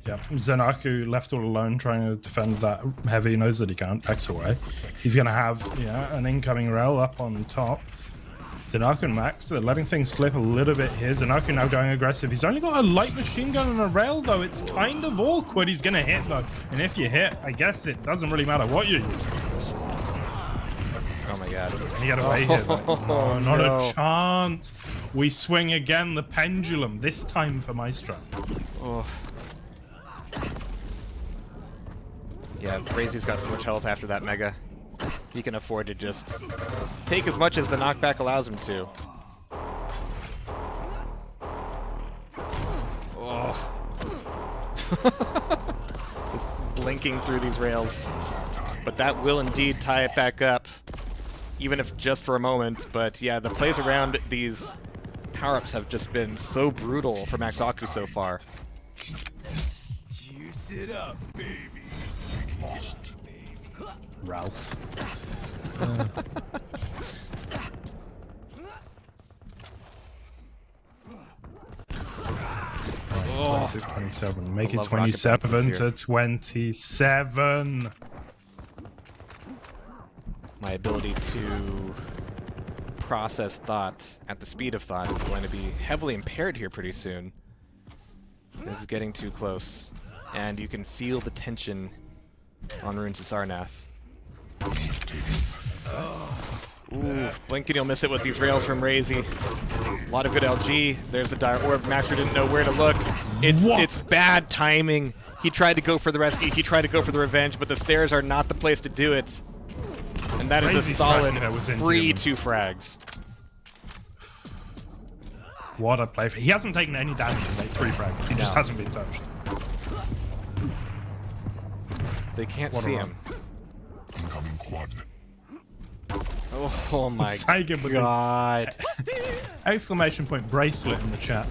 Yeah, ZenAku left all alone trying to defend that Heavy, knows that he can't, backs away. He's going to have, yeah, an incoming rail up on top. ZenAku and Max, they're letting things slip a little bit here. ZenAku now going aggressive. He's only got a light machine gun and a rail, though. It's kind of awkward. He's going to hit, though. And if you hit, I guess it doesn't really matter what you're using. Oh my god. And he got away here, though. Oh, not a chance. We swing again the pendulum, this time for myztro. Oh. Yeah, RAISY's got so much health after that Mega. He can afford to just take as much as the knockback allows him to. Oh. Just blinking through these rails. But that will indeed tie it back up, even if just for a moment. But yeah, the plays around these power-ups have just been so brutal for Maxaku so far. Juice it up, baby. Lost. Ralph. Oh. 26-27. Make it love rocket 27 bounces to 27. My ability to process thought at the speed of thought is going to be heavily impaired here pretty soon. This is getting too close. And you can feel the tension on Runes of Sarnath. Ooh, blink and you'll miss it with these rails from RAISY. A lot of good LG. There's a dire orb. Maxter didn't know where to look. It's bad timing. He tried to go for the rescue. He tried to go for the revenge, but the stairs are not the place to do it. And that is a solid free 2 frags. What a play. He hasn't taken any damage in like 3 frags. He just hasn't been touched. They can't What a see run. him. Incoming quad. Oh my Sagan with god. Exclamation point bracelet in the chat.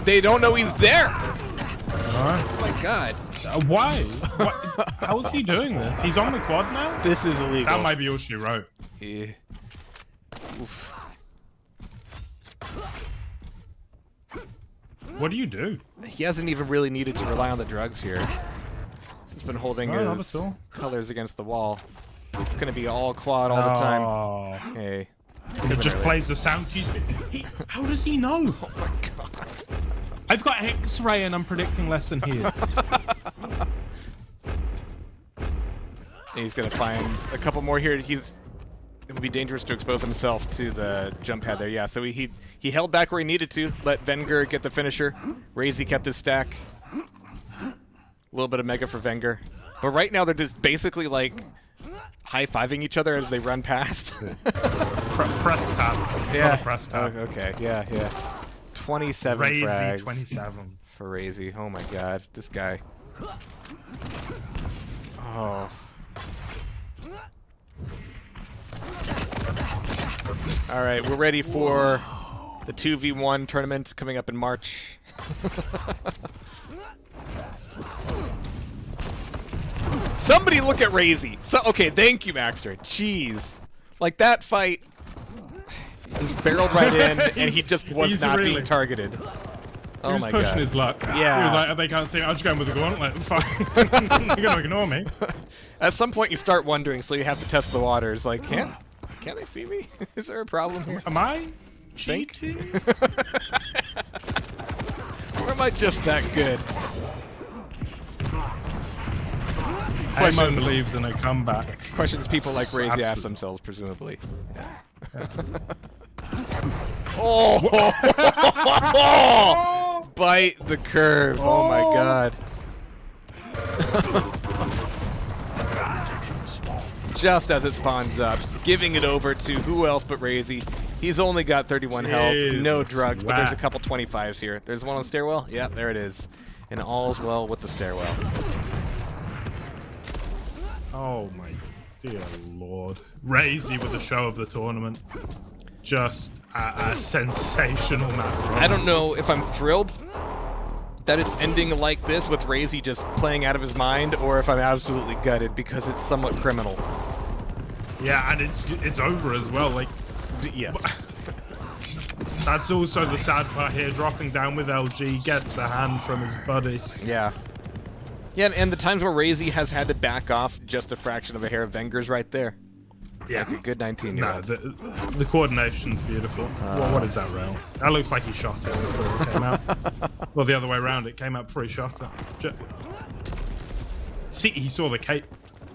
They don't know he's there. Alright. Oh my god. Why? How is he doing this? He's on the quad now? This is illegal. That might be all she wrote. Yeah. Oof. What do you do? He hasn't even really needed to rely on the drugs here. He's been holding No, not his at all. colors against the wall. It's gonna be all quad all the time. Oh. Hey. He just plays the sound cues. How does he know? Oh my god. I've got X-ray and I'm predicting less than he is. He's gonna find a couple more here. It would be dangerous to expose himself to the jump pad there. Yeah, so he held back where he needed to. Let Vengeur get the finisher. RAISY kept his stack. A little bit of Mega for Vengeur. But right now they're just basically like high-fiving each other as they run past. Press tab. Yeah. Press tab. Oh, okay. Yeah. 27 RAISY frags 27. for RAISY. Oh my god, this guy. Oh. All right, we're ready for the 2v1 tournament coming up in March. Somebody look at RAISY. Okay, thank you, Maxter. Jeez. Like, that fight just barreled right in, and he just was He's not really- being targeted. He Oh was my pushing god. his luck. Yeah. He was like, they can't see me. I'm just going with the gauntlet. Fine. You're gonna ignore me. At some point, you start wondering, so you have to test the waters. Like, can't they see me? Is there a problem here? Am I Think? cheating? Or am I just that good? Amon Questions. believes in a comeback. Questions people like RAISY ask Absolute- themselves, presumably. Oh! Bite the curve. Oh my god. Just as it spawns up, giving it over to who else but RAISY. He's only got 31 health, no Jesus, drugs, but there's a wow. couple 25s here. There's one on the stairwell. Yep, there it is. And all's well with the stairwell. Oh my dear lord. RAISY with the show of the tournament. Just a sensational map. From I don't know if I'm thrilled that it's ending like this with RAISY just playing out of his mind, or if I'm absolutely gutted because it's somewhat criminal. Yeah, and it's over as well. Like, Yes. that's also the sad part here. Dropping down with LG, gets a hand from his buddy. Yeah. Yeah, and the times where RAISY has had to back off just a fraction of a hair of Vengeur's right there. Yeah, Like a good no, 19-year-old. the coordination's beautiful. What is that rail? That looks like he shot it before it came out. Well, the other way around, it came out before he shot it. See, he saw the cape.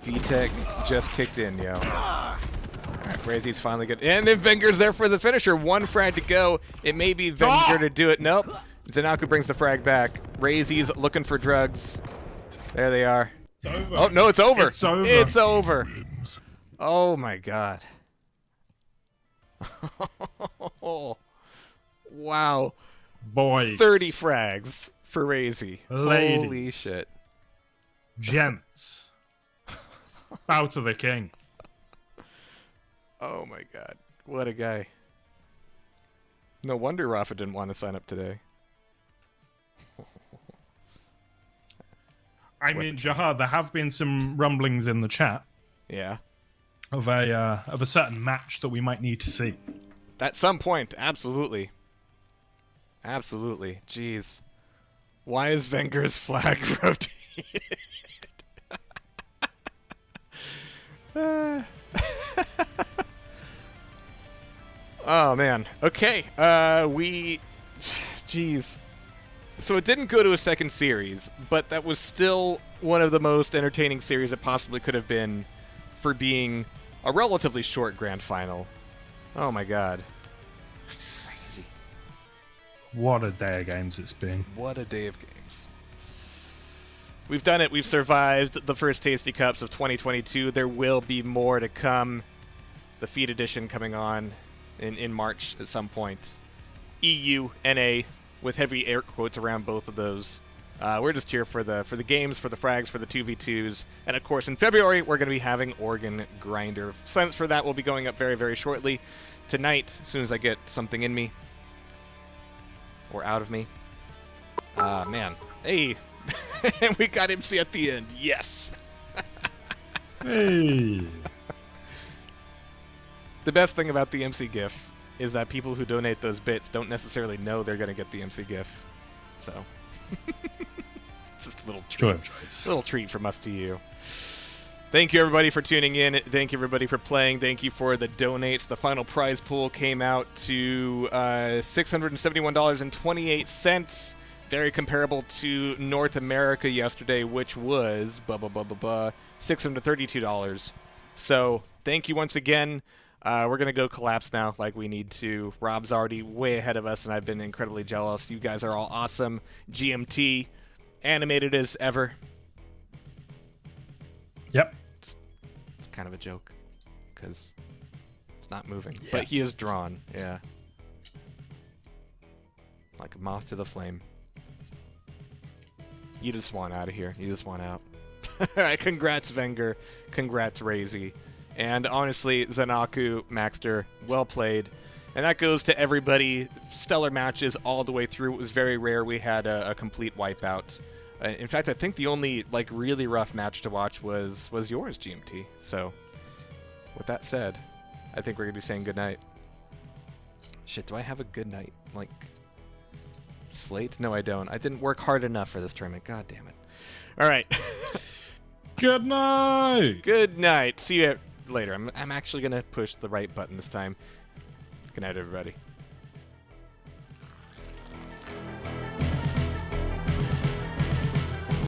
VTech just kicked in, yo. Alright, RAISY's finally good. And then Vengeur's there for the finisher. One frag to go. It may be Vengeur to do it. Nope. ZenAku brings the frag back. RAISY's looking for drugs. There they are. It's over. Oh, no, it's over. It's over. It's over. Oh, my God. Wow. Boys. 30 frags for RAISY. Ladies. Holy shit. Gents. Bow to the king. Oh, my God. What a guy. No wonder Rafa didn't want to sign up today. I mean, Jahad, there have been some rumblings in the chat Yeah. of a certain match that we might need to see. At some point, absolutely. Absolutely. Jeez. Why is Venger's flag rotated? Oh, man. Okay. Jeez. So it didn't go to a second series, but that was still one of the most entertaining series it possibly could have been for being a relatively short grand final. Oh my god. Crazy. What a day of games it's been. What a day of games. We've done it. We've survived the first Tasty Cups of 2022. There will be more to come. The Feed Edition coming on in March at some point. EU, NA, with heavy air quotes around both of those. We're just here for the games, for the frags, for the 2v2s, and of course in February we're going to be having Organ Grinder. Silence for that will be going up very, very shortly. Tonight, as soon as I get something in me. Or out of me. Man. Hey! And we got MC at the end. Yes! Hey. The best thing about the MC GIF is that people who donate those bits don't necessarily know they're going to get the MC GIF. So, it's just a little treat. Joy of choice. A little treat from us to you. Thank you, everybody, for tuning in. Thank you, everybody, for playing. Thank you for the donates. The final prize pool came out to $671.28. Very comparable to North America yesterday, which was $632. So, thank you once again. We're going to go collapse now like we need to. Rob's already way ahead of us, and I've been incredibly jealous. You guys are all awesome. GMT, animated as ever. Yep. It's kind of a joke, because it's not moving. Yeah. But he is drawn, yeah. Like a moth to the flame. You just want out of here. You just want out. Alright, congrats, Venger. Congrats, RAISY. And honestly, ZenAku, Maxter, well played. And that goes to everybody. Stellar matches all the way through. It was very rare we had a complete wipeout. In fact, I think the only like really rough match to watch was yours, GMT. So, with that said, I think we're going to be saying goodnight. Shit, do I have a good night? Like, slate? No, I don't. I didn't work hard enough for this tournament. God damn it. Alright. Good night! Good night. See you later. I'm actually going to push the right button this time. Good night, everybody.